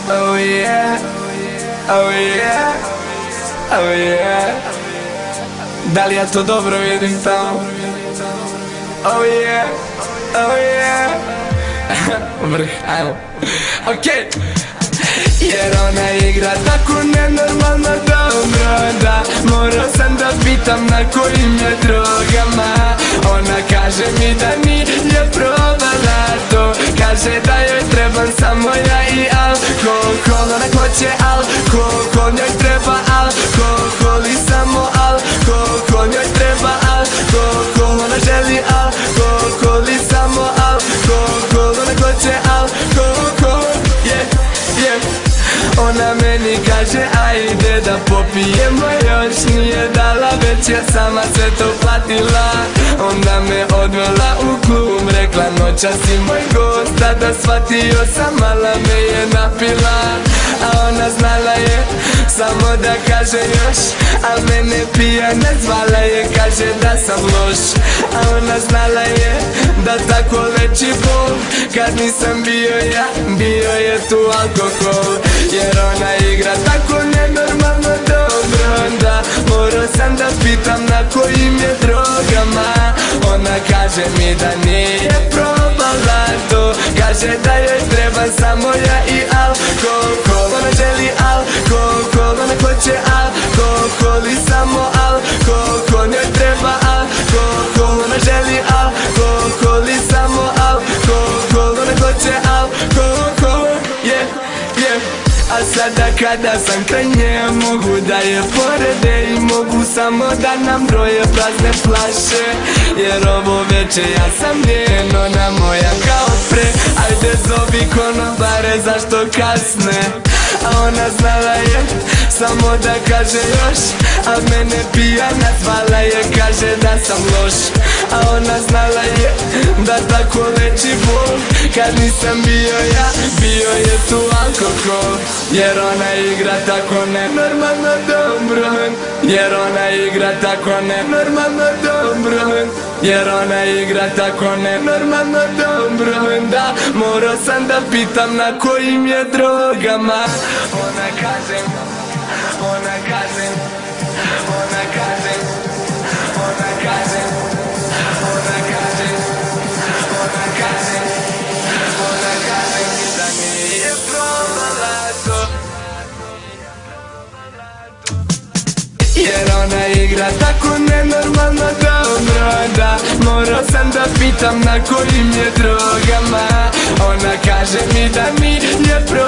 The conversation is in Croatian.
Oh yeah, oh yeah, oh yeah. Da li ja to dobro vidim tamo? Oh yeah, oh yeah. Vrh, ajmo. Okej. Jer ona igra tako nenormalno dobro, da morao sam da pitam na kojim je drogama. Ona kaže mi da nije probala to, kaže da joj trebam samo ja i alkohol. Ona hoće alkohol, njoj treba alkohol i samo alkohol, njoj treba alkohol. Ona želi alkohol i samo alkohol, ona hoće alkohol, yeah, yeah. Ona meni kaže ajde da popijemo još, nije dala već je sama sve to platila. Onda me odvela u klub, rekla noćas si moj gost, tada shvatio sam, mala me je napila. A ona znala je samo da kaže još, a mene pijana zvala je, kaže da sam loš. A ona znala je da tako leči bol, kad nisam bio ja, bio je tu alkohol. Jer ona igra tako nenormalno dobro, da morao sam da pitam na kojim je drogama. Ona kaže mi da nije probala to, kaže da joj treba samo ja i alkohol. Ona želi alkohol, ona hoće alkohol i samo alkohol, njoj treba alkohol. Ona želi alkohol i samo alkohol, ona hoće alkohol, yeah, yeah. A sada kada sam kraj nje, mogu da je porede i mogu samo da nam broje prazne flaše. Jer ovo veče ja sam njen, ona moja kao pre. Ajde zovi konobare, zašto kasne? A ona znala je samo da kaže još, a mene pijana zvala je, kaže da sam loš. A ona znala je da tako leči bol, kad nisam bio ja, bio je tu alkohol. Jer ona igra tako nenormalno dobro, jer ona igra tako nenormalno dobro, jer ona igra tako nenormalno dobro, da morao sam da pitam na kojim je drogama. Ona kaže, ona kaže, ona kaže, ona kaže, ona kaže, ona kaže, ona kaže da nije probala to. Jer ona igra tako nenormalno dobro, da morao sam da pitam na kojim je drogama. Ona kaže mi da nije probala